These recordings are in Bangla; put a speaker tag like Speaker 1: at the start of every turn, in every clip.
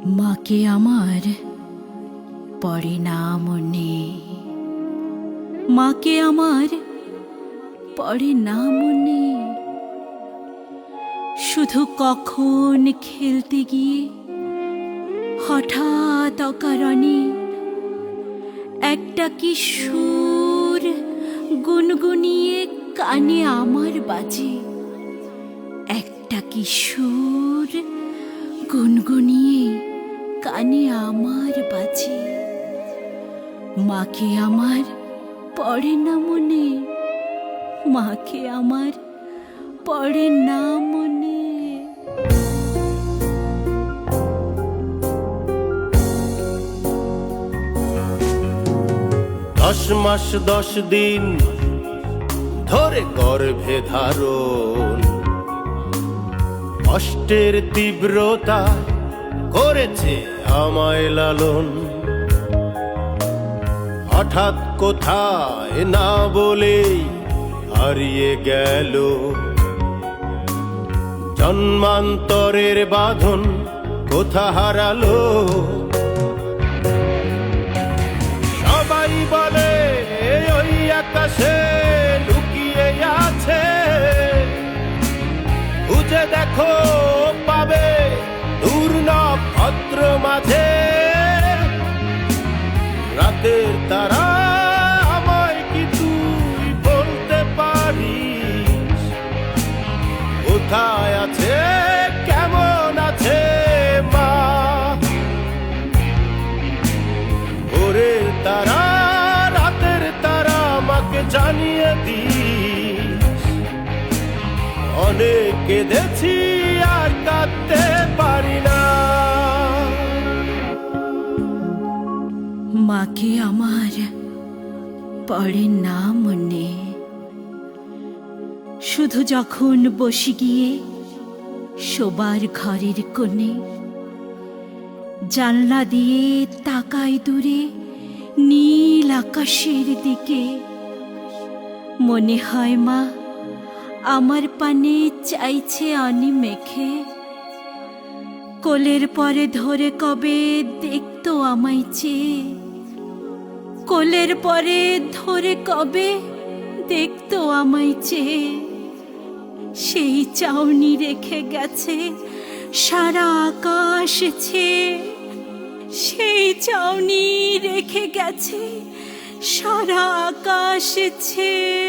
Speaker 1: মাকে আমার পড়ে না মনে, মাকে আমার পড়ে না মনে। শুধু কখন খেলতে গিয়ে হঠাৎ অকারণে একটা কি সুর গুনগুনিয়ে কানে আমার বাজে, একটা কি সুর গুনগুনিয়ে কানে আমার বাজে। মাকে আমার পড়ে না মনে, মাকে আমার পড়ে না মনে।
Speaker 2: 10 মাস 10 দিন ধরে গর্ভে ধারণ, কষ্টের তীব্রতা করেছে আমায় লালন। হঠাৎ কোথায় না বলেই হারিয়ে গেল জন্মান্তরের বাঁধন, কোথা হারালো। সবাই বলে ওই আকাশে লুকিয়ে আছে, খুঁজে দেখো পাবে দূর নক্ষত্র মাঝে। রাতের তারা আমায় কি তুই বলতে পারিস, কোথায় আছে কেমন আছে মা। ভোরের তারা রাতের তারা আমাকে জানিয়ে দিস, অনেক কেঁদেছি আর কাঁদতে পারি না।
Speaker 1: মাকে আমার পড়ে না মনে। শুধু যখন বসে গিয়ে শোবার ঘরের কোণে, জানলা দিয়ে তাকাই দূরে নীল আকাশের দিকে, মনে হয় মা আমার পানে চাইছে আনি মেখে। কোলের পরে ধরে কবে দেখতো আমায় চেয়ে, কোলের পরে ধরে কবে দেখতো আমায় চেয়ে। সেই চাউনি রেখে গেছে সারা আকাশ ছেয়ে, সেই চাউনি রেখে গেছে সারা আকাশ ছেয়ে।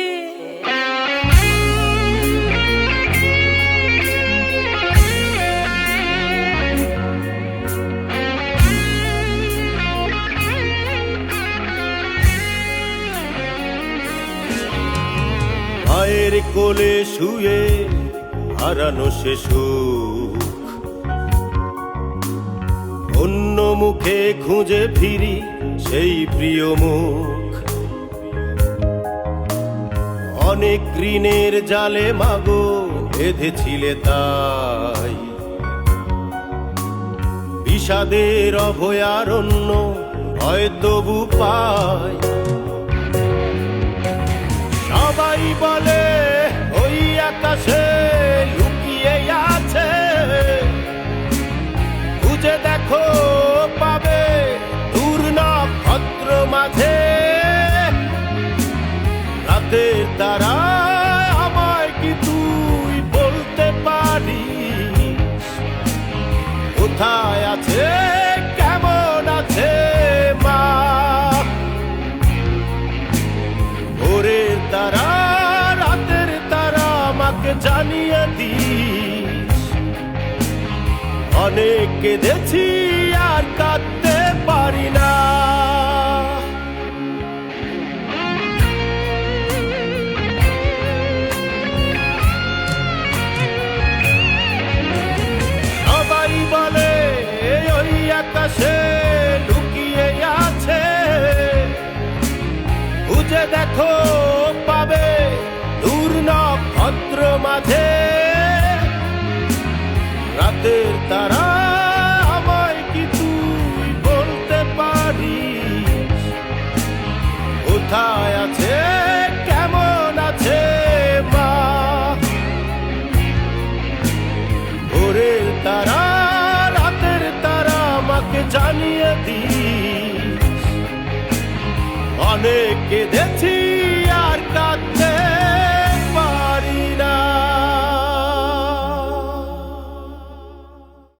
Speaker 2: মায়ের কোলে শুয়ে হারানো সে সুখ, অন্য মুখে খুঁজে ফিরি সেই প্রিয় মুখ। অনেক ঋণের জালে মাগো বেঁধেছিলে তাই, বিষাদের অভয়ারণ্য হয়তবু পাই। সবাই বলে ওই আকাশে লুকিয়ে আছে, খুঁজে দেখো পাবে দূর নক্ষত্র মাঝে। রাতের তারা আমায় কি তুই বলতে পারিস, কোথায় আছে কেমন আছে মা। ভোরের তারা রাতের তারা আমাকে জানিয়ে দিস, অনেক কেঁদেছি আর কাঁদতে পারি না। সবাই বলে ওই আকাশে লুকিয়ে আছে, খুঁজে দেখো পাবে দূর নক্ষত্র মাঝে। রাতের তারা আমায় কি তুই বলতে পারিস, কোথায় আছে কেমন আছে মা। ভোরের তারা রাতের তারা জানিয়ে দিই অনেক কেঁদেছি